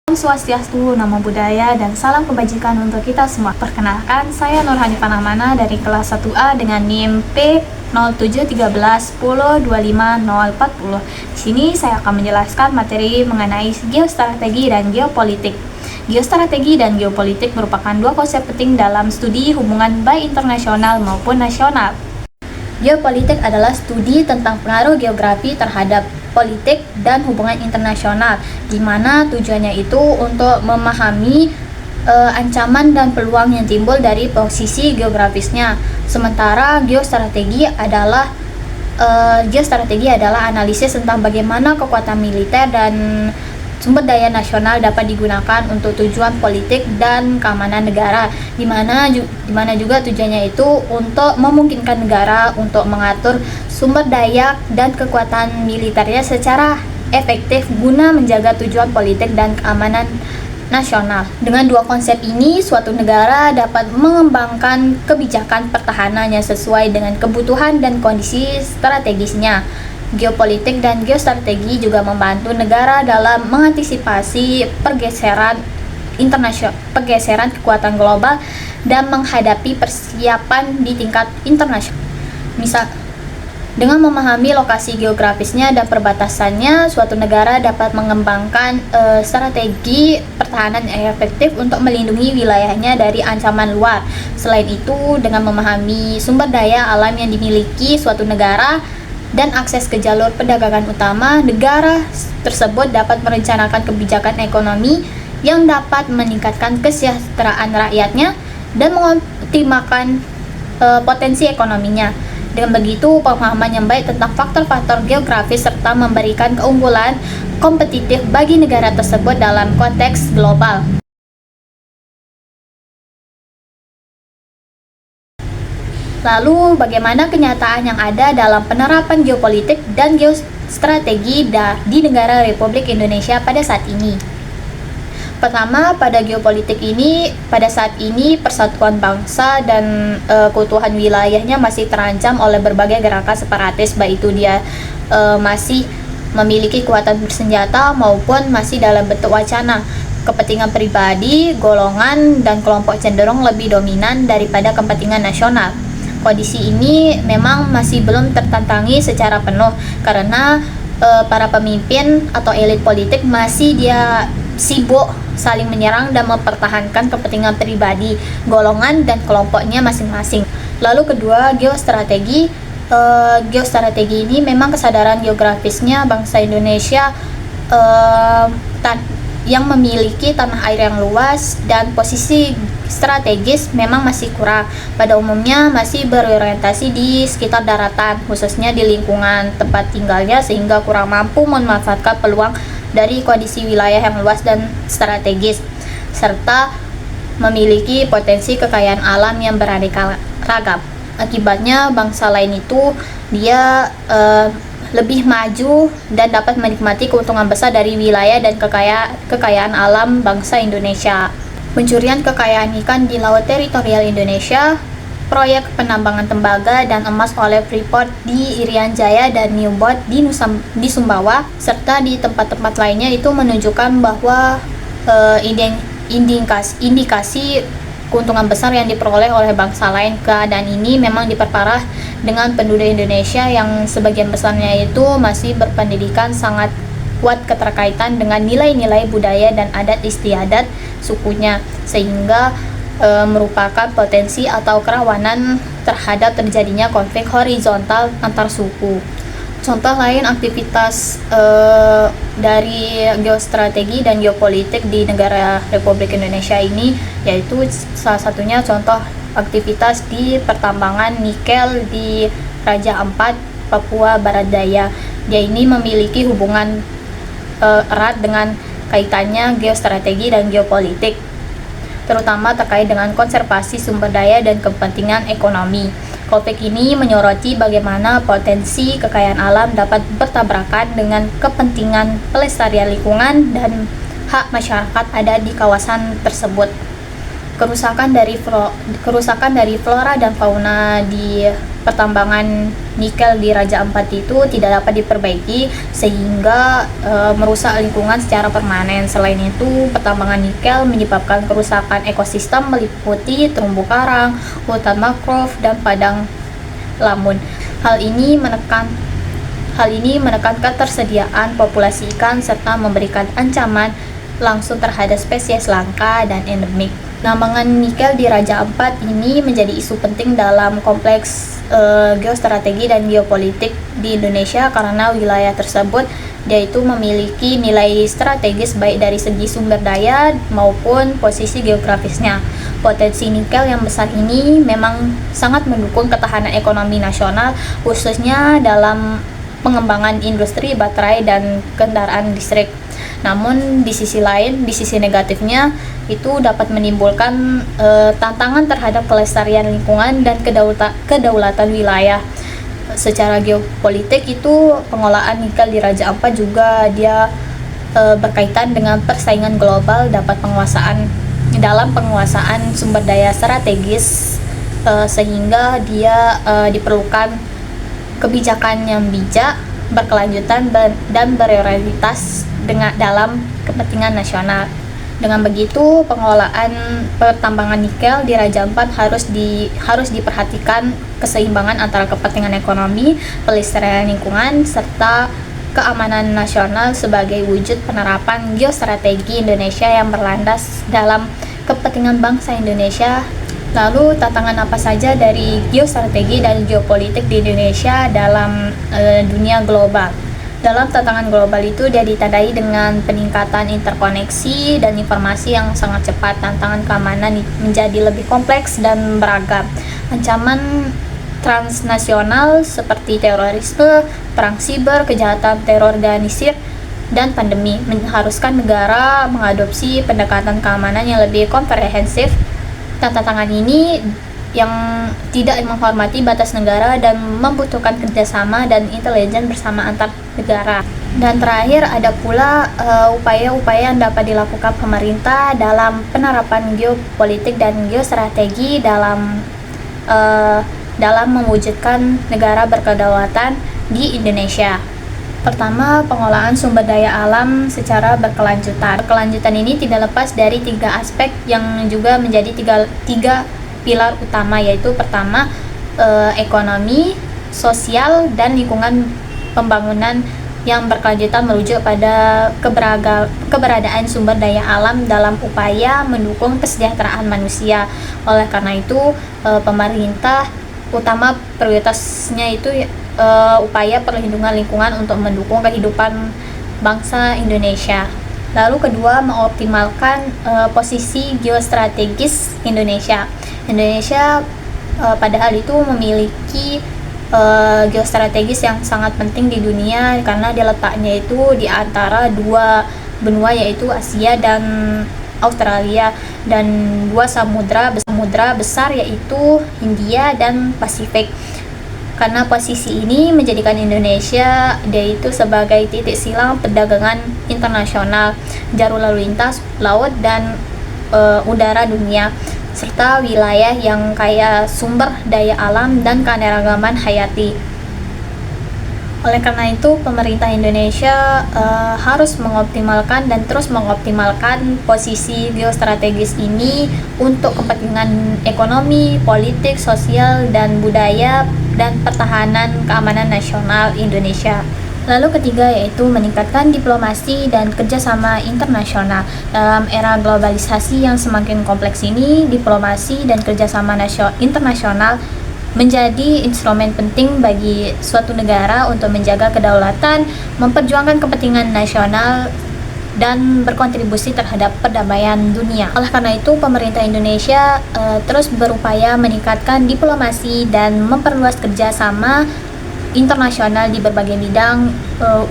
Om Swastiastu, Namo Buddhaya, dan salam kebajikan untuk kita semua. Perkenalkan, saya Nurhani Panamana dari kelas 1A dengan NIM P0713102540. Di sini saya akan menjelaskan materi mengenai geostrategi dan geopolitik. Geostrategi dan geopolitik merupakan dua konsep penting dalam studi hubungan baik internasional maupun nasional. Geopolitik adalah studi tentang pengaruh geografi terhadap politik dan hubungan internasional, di mana tujuannya itu untuk memahami ancaman dan peluang yang timbul dari posisi geografisnya. Sementara geostrategi adalah analisis tentang bagaimana kekuatan militer dan sumber daya nasional dapat digunakan untuk tujuan politik dan keamanan negara, di mana juga tujuannya itu untuk memungkinkan negara untuk mengatur sumber daya dan kekuatan militernya secara efektif guna menjaga tujuan politik dan keamanan nasional. Dengan dua konsep ini, suatu negara dapat mengembangkan kebijakan pertahanan yang sesuai dengan kebutuhan dan kondisi strategisnya. Geopolitik dan geostrategi juga membantu negara dalam mengantisipasi pergeseran kekuatan global dan menghadapi persiapan di tingkat internasional. Misal, dengan memahami lokasi geografisnya dan perbatasannya, suatu negara dapat mengembangkan strategi pertahanan yang efektif untuk melindungi wilayahnya dari ancaman luar. Selain itu, dengan memahami sumber daya alam yang dimiliki suatu negara dan akses ke jalur perdagangan utama, negara tersebut dapat merencanakan kebijakan ekonomi yang dapat meningkatkan kesejahteraan rakyatnya dan mengoptimalkan potensi ekonominya. Dengan begitu, pemahaman yang baik tentang faktor-faktor geografis serta memberikan keunggulan kompetitif bagi negara tersebut dalam konteks global. Lalu, bagaimana kenyataan yang ada dalam penerapan geopolitik dan geostrategi di negara Republik Indonesia pada saat ini? Pertama, pada saat ini persatuan bangsa dan keutuhan wilayahnya masih terancam oleh berbagai gerakan separatis, baik itu dia masih memiliki kekuatan bersenjata maupun masih dalam bentuk wacana. Kepentingan pribadi, golongan, dan kelompok cenderung lebih dominan daripada kepentingan nasional. Kondisi ini memang masih belum tertantangi secara penuh karena para pemimpin atau elit politik masih dia sibuk saling menyerang dan mempertahankan kepentingan pribadi, golongan, dan kelompoknya masing-masing. Lalu kedua, geostrategi. Geostrategi ini memang kesadaran geografisnya bangsa Indonesia yang memiliki tanah air yang luas dan posisi strategis memang masih kurang. Pada umumnya masih berorientasi di sekitar daratan, khususnya di lingkungan tempat tinggalnya, sehingga kurang mampu memanfaatkan peluang dari kondisi wilayah yang luas dan strategis, serta memiliki potensi kekayaan alam yang beraneka ragam. Akibatnya bangsa lain itu dia lebih maju dan dapat menikmati keuntungan besar dari wilayah dan kekayaan alam bangsa Indonesia. Pencurian kekayaan ikan di laut teritorial Indonesia, proyek penambangan tembaga dan emas oleh Freeport di Irian Jaya dan Newport di Sumbawa, serta di tempat-tempat lainnya itu menunjukkan bahwa indikasi keuntungan besar yang diperoleh oleh bangsa lain. Keadaan ini memang diperparah dengan penduduk Indonesia yang sebagian besarnya itu masih berpendidikan, sangat kuat keterkaitan dengan nilai-nilai budaya dan adat istiadat sukunya, sehingga merupakan potensi atau kerawanan terhadap terjadinya konflik horizontal antar suku. Contoh lain aktivitas dari geostrategi dan geopolitik di negara Republik Indonesia ini, yaitu salah satunya contoh aktivitas di pertambangan nikel di Raja Ampat, Papua Barat Daya. Dia ini memiliki hubungan erat dengan kaitannya geostrategi dan geopolitik, terutama terkait dengan konservasi sumber daya dan kepentingan ekonomi. Konflik ini menyoroti bagaimana potensi kekayaan alam dapat bertabrakan dengan kepentingan pelestarian lingkungan dan hak masyarakat ada di kawasan tersebut. kerusakan dari flora dan fauna di pertambangan nikel di Raja Ampat itu tidak dapat diperbaiki sehingga merusak lingkungan secara permanen. Selain itu, pertambangan nikel menyebabkan kerusakan ekosistem meliputi terumbu karang, hutan mangrove, dan padang lamun. Hal ini menekan ketersediaan populasi ikan serta memberikan ancaman langsung terhadap spesies langka dan endemik. Nambangan nikel di Raja Ampat ini menjadi isu penting dalam kompleks geostrategi dan geopolitik di Indonesia karena wilayah tersebut yaitu memiliki nilai strategis baik dari segi sumber daya maupun posisi geografisnya. Potensi nikel yang besar ini memang sangat mendukung ketahanan ekonomi nasional, khususnya dalam pengembangan industri baterai dan kendaraan listrik. Namun di sisi lain, di sisi negatifnya itu dapat menimbulkan tantangan terhadap kelestarian lingkungan dan kedaulatan wilayah. Secara geopolitik itu pengolahan nikel di Raja Ampat juga dia berkaitan dengan persaingan global dalam penguasaan sumber daya strategis, sehingga dia diperlukan kebijakan yang bijak, berkelanjutan dan berprioritas dalam kepentingan nasional. Dengan begitu, pengelolaan pertambangan nikel di Raja Ampat harus diperhatikan keseimbangan antara kepentingan ekonomi, pelestarian lingkungan, serta keamanan nasional sebagai wujud penerapan geostrategi Indonesia yang berlandas dalam kepentingan bangsa Indonesia. Lalu tantangan apa saja dari geostrategi dan geopolitik di Indonesia dalam dunia global? Dalam tantangan global itu dia ditandai dengan peningkatan interkoneksi dan informasi yang sangat cepat. Tantangan keamanan menjadi lebih kompleks dan beragam. Ancaman transnasional seperti terorisme, perang siber, kejahatan terorganisir, dan pandemi mengharuskan negara mengadopsi pendekatan keamanan yang lebih komprehensif. Tantangan ini yang tidak menghormati batas negara dan membutuhkan kerjasama dan intelijen bersama antar negara. Dan terakhir ada pula upaya-upaya yang dapat dilakukan pemerintah dalam penerapan geopolitik dan geostrategi dalam mewujudkan negara berkedaulatan di Indonesia. Pertama, pengolahan sumber daya alam secara berkelanjutan. Berkelanjutan ini tidak lepas dari 3 aspek yang juga menjadi tiga pilar utama, yaitu pertama ekonomi, sosial, dan lingkungan pembangunan yang berkelanjutan merujuk pada keberadaan sumber daya alam dalam upaya mendukung kesejahteraan manusia. Oleh karena itu, pemerintah utama prioritasnya itu upaya perlindungan lingkungan untuk mendukung kehidupan bangsa Indonesia. Lalu kedua, mengoptimalkan posisi geostrategis Indonesia. Indonesia padahal itu memiliki geostrategis yang sangat penting di dunia karena dia letaknya itu di antara 2 benua, yaitu Asia dan Australia, dan 2 samudra besar yaitu Hindia dan Pasifik. Karena posisi ini menjadikan Indonesia yaitu sebagai titik silang perdagangan internasional, jalur lalu lintas laut dan udara dunia, serta wilayah yang kaya sumber daya alam dan keanekaragaman hayati. Oleh karena itu, pemerintah Indonesia harus mengoptimalkan dan terus mengoptimalkan posisi geostrategis ini untuk kepentingan ekonomi, politik, sosial, dan budaya dan pertahanan keamanan nasional Indonesia. Lalu ketiga yaitu meningkatkan diplomasi dan kerjasama internasional. Dalam era globalisasi yang semakin kompleks ini, diplomasi dan kerjasama internasional menjadi instrumen penting bagi suatu negara untuk menjaga kedaulatan, memperjuangkan kepentingan nasional, dan berkontribusi terhadap perdamaian dunia. Oleh karena itu, pemerintah Indonesia terus berupaya meningkatkan diplomasi dan memperluas kerjasama internasional di berbagai bidang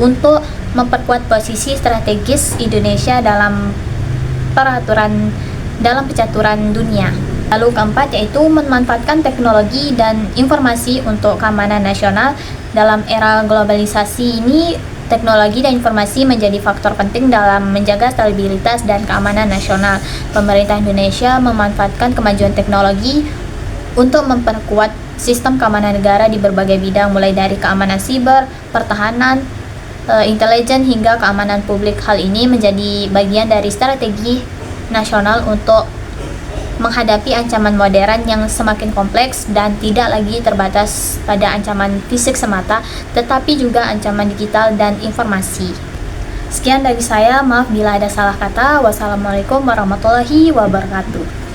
untuk memperkuat posisi strategis Indonesia dalam pencaturan dunia. Lalu keempat yaitu memanfaatkan teknologi dan informasi untuk keamanan nasional. Dalam era globalisasi ini, Teknologi dan informasi menjadi faktor penting dalam menjaga stabilitas dan keamanan nasional. Pemerintah Indonesia memanfaatkan kemajuan teknologi untuk memperkuat sistem keamanan negara di berbagai bidang, mulai dari keamanan siber, pertahanan, intelijen, hingga keamanan publik. Hal ini menjadi bagian dari strategi nasional untuk menghadapi ancaman modern yang semakin kompleks dan tidak lagi terbatas pada ancaman fisik semata, tetapi juga ancaman digital dan informasi. Sekian dari saya, maaf bila ada salah kata. Wassalamualaikum warahmatullahi wabarakatuh.